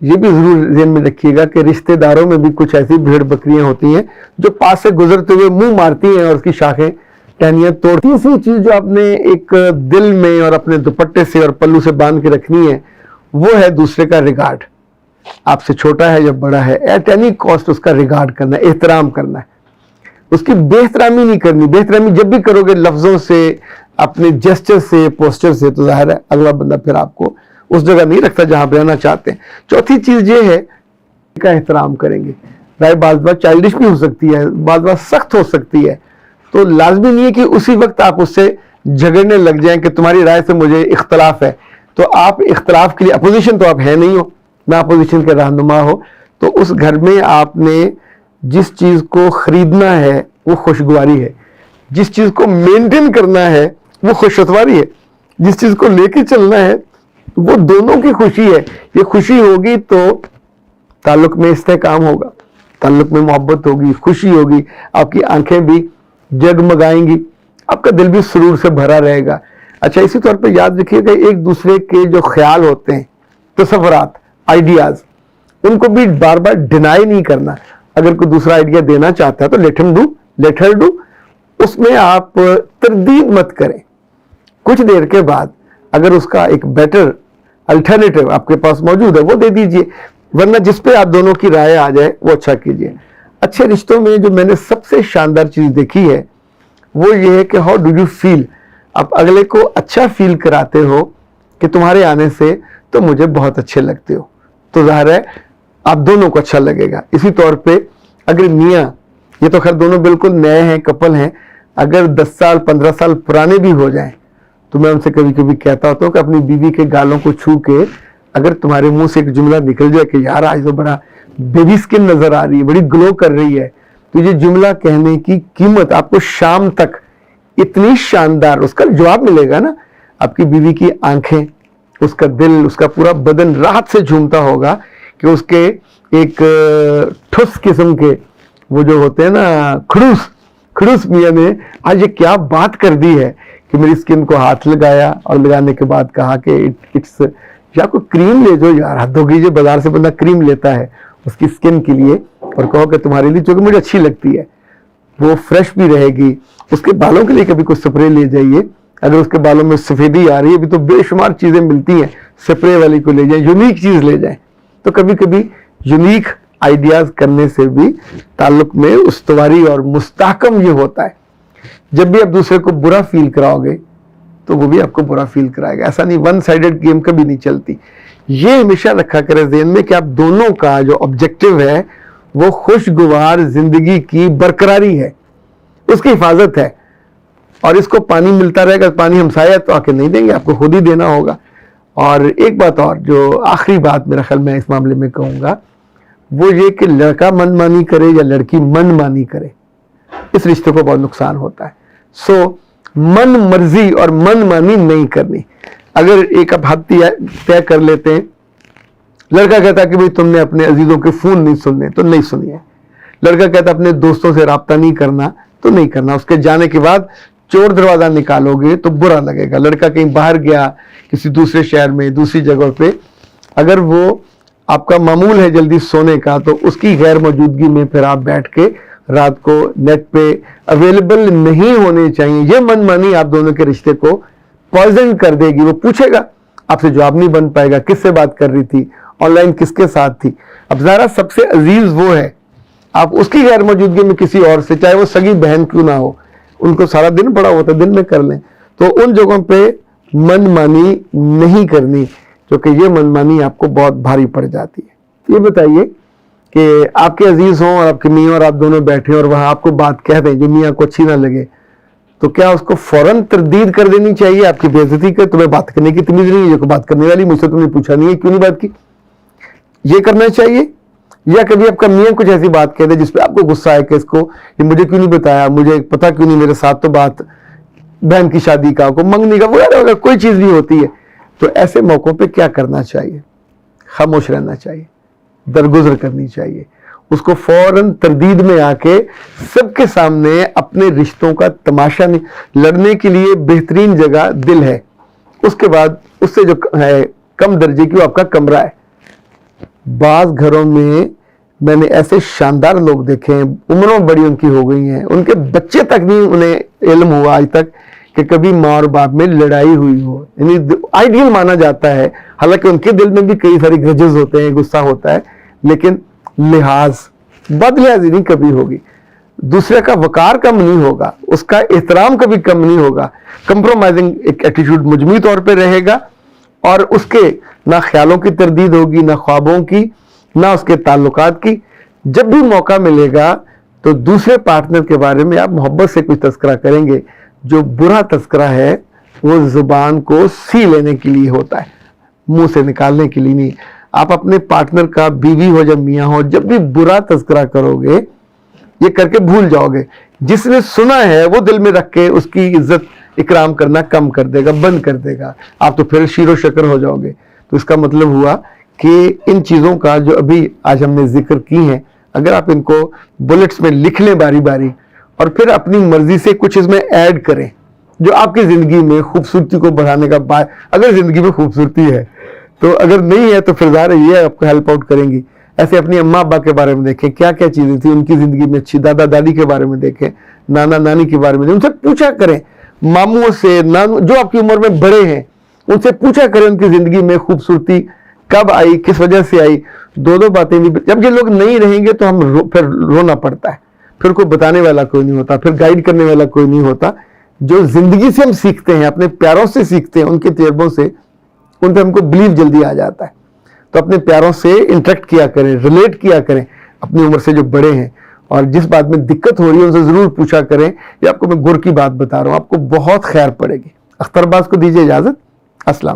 یہ بھی ضرور ذہن میں رکھیے گا کہ رشتہ داروں میں بھی کچھ ایسی بھیڑ بکریاں ہوتی ہیں جو پاس سے گزرتے ہوئے منہ مارتی ہیں اور اس کی شاخیں ٹہنیاں توڑتی ہیں۔ تیسری چیز جو آپ نے ایک دل میں اور اپنے دوپٹے سے اور پلو سے باندھ کے رکھنی ہے وہ ہے دوسرے کا ریگارڈ۔ آپ سے چھوٹا ہے یا بڑا ہے، ایٹ اینی کاسٹ اس کا ریگارڈ کرنا ہے، احترام کرنا ہے، اس کی بے احترامی نہیں کرنی۔ بے احترامی جب بھی کرو گے لفظوں سے، اپنے جیسچر سے، پوسچر سے، تو ظاہر ہے اگلا بندہ پھر آپ کو اس جگہ نہیں رکھتا جہاں پہ رہنا چاہتے ہیں۔ چوتھی چیز یہ ہے کا احترام کریں گے۔ رائے بعض بات چائلڈش بھی ہو سکتی ہے، بعض بات سخت ہو سکتی ہے، تو لازمی نہیں ہے کہ اسی وقت آپ اس سے جھگڑنے لگ جائیں کہ تمہاری رائے سے مجھے اختلاف ہے۔ تو آپ اختلاف کے لیے اپوزیشن تو آپ ہے نہیں ہو، نہ اپوزیشن کے رہنما ہو، تو اس گھر میں آپ نے جس چیز کو خریدنا ہے وہ خوشگواری ہے، جس چیز کو مینٹین کرنا ہے وہ خوشتواری ہے، جس چیز کو لے کے چلنا ہے وہ دونوں کی خوشی ہے۔ یہ خوشی ہوگی تو تعلق میں استحکام ہوگا، تعلق میں محبت ہوگی، خوشی ہوگی، آپ کی آنکھیں بھی جگمگائیں گی، آپ کا دل بھی سرور سے بھرا رہے گا۔ اچھا، اسی طور پہ یاد رکھیے گا ایک دوسرے کے جو خیال ہوتے ہیں، تصورات، آئیڈیاز، ان کو بھی بار بار ڈینائی نہیں کرنا۔ اگر کوئی دوسرا آئیڈیا دینا چاہتا ہے تو لیٹ ہم ڈو، لیٹ ہر ڈو، اس میں آپ تردید مت کریں۔ کچھ دیر کے بعد اگر اس کا ایک بیٹر الٹرنیٹو آپ کے پاس موجود ہے وہ دے دیجئے، ورنہ جس پہ آپ دونوں کی رائے آ جائے وہ اچھا کیجئے۔ اچھے رشتوں میں جو میں نے سب سے شاندار چیز دیکھی ہے وہ یہ ہے کہ ہاؤ ڈو یو فیل، آپ اگلے کو اچھا فیل کراتے ہو کہ تمہارے آنے سے تو مجھے بہت اچھے لگتے ہو، تو ظاہر ہے آپ دونوں کو اچھا لگے گا۔ اسی طور پہ اگر میاں، یہ تو خیر دونوں بالکل نئے ہیں، کپل ہیں، اگر 10 سال 15 سال پرانے بھی ہو جائیں تو میں ان سے کبھی کبھی کہتا ہوتا ہوں کہ اپنی بیوی کے گالوں کو چھو کے اگر تمہارے منہ سے ایک جملہ نکل جائے کہ یار آج تو بڑا بیبی سکن نظر آ رہی ہے، بڑی گلو کر رہی ہے، تو یہ جملہ کہنے کی قیمت آپ کو شام تک اتنی شاندار اس کا جواب ملے گا نا، آپ کی بیوی کی آنکھیں، اس کا دل، اس کا پورا بدن راحت سے جھومتا ہوگا کہ اس کے ایک ٹھس قسم کے وہ جو ہوتے ہیں نا کھڑوس میاں نے آج یہ کیا بات کر دی ہے کہ میری سکن کو ہاتھ لگایا اور لگانے کے بعد کہا کہ اٹس، یا کوئی کریم لے جو یار، حد ہو گئی، بازار سے بندہ کریم لیتا ہے اس کی سکن کے لیے اور کہو کہ تمہارے لیے جو کہ مجھے اچھی لگتی ہے، وہ فریش بھی رہے گی۔ اس کے بالوں کے لیے کبھی کوئی سپرے لے جائیے، اگر اس کے بالوں میں سفیدی آ رہی ہے، ابھی تو بے شمار چیزیں ملتی ہیں، سپرے والی کو لے جائیں، یونیک چیز لے جائیں۔ تو کبھی کبھی یونیک آئیڈیاز کرنے سے بھی تعلق میں استواری اور مستحکم یہ ہوتا ہے۔ جب بھی آپ دوسرے کو برا فیل کراؤ گے تو وہ بھی آپ کو برا فیل کرائے گا، ایسا نہیں، ون سائیڈڈ گیم کبھی نہیں چلتی۔ یہ ہمیشہ رکھا کرے ذہن میں کہ آپ دونوں کا جو آبجیکٹو ہے وہ خوشگوار زندگی کی برقراری ہے، اس کی حفاظت ہے، اور اس کو پانی ملتا رہے گا، پانی ہمسایہ تو آ کے نہیں دیں گے، آپ کو خود ہی دینا ہوگا۔ اور ایک بات اور، جو آخری بات میرا خیال میں اس معاملے میں کہوں گا، وہ یہ کہ لڑکا من مانی کرے یا لڑکی من مانی کرے، اس رشتے کو بہت نقصان ہوتا ہے۔ سو من مرضی اور من مانی نہیں کرنی۔ اگر ایک آپ حد طے کر لیتے ہیں، لڑکا کہتا ہے کہ بھئی تم نے اپنے عزیزوں کے فون نہیں سننے تو نہیں سنیے، لڑکا کہتا ہے اپنے دوستوں سے رابطہ نہیں کرنا تو نہیں کرنا، اس کے جانے کے بعد چور دروازہ نکالو گے تو برا لگے گا۔ لڑکا کہیں باہر گیا کسی دوسرے شہر میں، دوسری جگہ پہ، اگر وہ آپ کا معمول ہے جلدی سونے کا تو اس کی غیر موجودگی میں پھر آپ بیٹھ کے رات کو نیٹ پہ اویلیبل نہیں ہونے چاہیے۔ یہ من مانی آپ دونوں کے رشتے کو پوائزن کر دے گی۔ وہ پوچھے گا، آپ سے جواب نہیں بن پائے گا، کس سے بات کر رہی تھی، آن لائن کس کے ساتھ تھی۔ اب ظاہر سب سے عزیز وہ ہے، آپ اس کی غیر موجودگی میں کسی اور سے، چاہے وہ سگی بہن کیوں نہ ہو، ان کو سارا دن پڑا ہوتا ہے، دن میں کر لیں، تو ان جگہوں پہ من مانی نہیں کرنی، کیونکہ یہ من مانی آپ کو بہت بھاری پڑ جاتی ہے۔ یہ بتائیے کہ آپ کے عزیز ہوں اور آپ کے میاں اور آپ دونوں بیٹھے اور وہاں آپ کو بات کہہ دیں جو میاں کو اچھی نہ لگے، تو کیا اس کو فوراً تردید کر دینی چاہیے؟ آپ کی بے عزتی کر، تمہیں بات کرنے کی تمیز نہیں ہے، یہ کو بات کرنے والی، مجھ سے تم نے پوچھا نہیں ہے، کیوں نہیں بات کی، یہ کرنا چاہیے؟ یا کبھی آپ کا میاں کچھ ایسی بات کہہ دے جس پہ آپ کو غصہ آئے کہ اس کو یہ مجھے کیوں نہیں بتایا، مجھے پتا کیوں نہیں، میرے ساتھ تو بات بہن کی شادی کا، کو منگنی کا، وغیرہ کوئی چیز نہیں ہوتی ہے، تو ایسے موقعوں پہ کیا کرنا چاہیے؟ خاموش رہنا چاہیے، درگزر کرنی چاہیے، اس کو فوراً تردید میں آ کے سب کے سامنے اپنے رشتوں کا تماشا نہیں، لڑنے کے لیے بہترین جگہ دل ہے، اس کے بعد اس سے جو ہے کم درجے کی وہ آپ کا کمرہ ہے، بعض گھروں میں میں نے ایسے شاندار لوگ دیکھے ہیں, عمروں بڑی ان کی ہو گئی ہیں, ان کے بچے تک نہیں انہیں علم ہوا آج تک کہ کبھی ماں اور باپ میں لڑائی ہوئی ہو. یعنی آئیڈیل مانا جاتا ہے, حالانکہ ان کے دل میں بھی کئی ساری گرجز ہوتے ہیں, غصہ ہوتا ہے, لیکن بد لحاظی نہیں کبھی ہوگی. دوسرے کا وقار کم نہیں ہوگا, اس کا احترام کبھی کم نہیں ہوگا. کمپرومائزنگ ایک ایٹیٹیوڈ مجموعی طور پہ رہے گا, اور اس کے نہ خیالوں کی تردید ہوگی, نہ خوابوں کی, نہ اس کے تعلقات کی. جب بھی موقع ملے گا تو دوسرے پارٹنر کے بارے میں آپ محبت سے کچھ تذکرہ کریں گے. جو برا تذکرہ ہے وہ زبان کو سی لینے کے لیے ہوتا ہے, منہ سے نکالنے کے لیے نہیں. آپ اپنے پارٹنر کا, بیوی ہو یا میاں ہو, جب بھی برا تذکرہ کرو گے یہ کر کے بھول جاؤ گے. جس نے سنا ہے وہ دل میں رکھ کے اس کی عزت اکرام کرنا کم کر دے گا, بند کر دے گا. آپ تو پھر شیر و شکر ہو جاؤ گے. تو اس کا مطلب ہوا کہ ان چیزوں کا جو ابھی آج ہم نے ذکر کی ہیں, اگر آپ ان کو بلٹس میں لکھ لیں باری باری, اور پھر اپنی مرضی سے کچھ اس میں ایڈ کریں جو آپ کی زندگی میں خوبصورتی کو بڑھانے کا اگر زندگی میں خوبصورتی ہے تو, اگر نہیں ہے تو پھر ظاہر یہ آپ کو ہیلپ آؤٹ کریں گی. ایسے اپنی اماں ابا کے بارے میں دیکھیں, کیا کیا چیزیں تھیں ان کی زندگی میں اچھی, دادا دادی کے بارے میں دیکھیں, نانا نانی کے بارے میں ان سے پوچھا کریں, ماموں سے, جو آپ کی عمر میں بڑے ہیں ان سے پوچھا کریں ان کی زندگی میں خوبصورتی کب آئی, کس وجہ سے آئی. دو باتیں بھی, جب یہ لوگ نہیں رہیں گے تو ہم پھر رونا پڑتا ہے, پھر کوئی بتانے والا کوئی نہیں ہوتا, پھر گائیڈ کرنے والا کوئی نہیں ہوتا. جو زندگی سے ہم سیکھتے ہیں, اپنے پیاروں سے سیکھتے ہیں, ان کے تجربوں سے, ان پہ ہم کو بلیو جلدی آ جاتا ہے. تو اپنے پیاروں سے انٹریکٹ کیا کریں, ریلیٹ کیا کریں اپنی عمر سے جو بڑے ہیں, اور جس بات میں دقت ہو رہی ہے ان سے ضرور پوچھا کریں. یہ آپ کو میں گر کی بات بتا رہا ہوں, آپ کو بہت خیر پڑے گی. اختر باز کو دیجیے اجازت. السلام.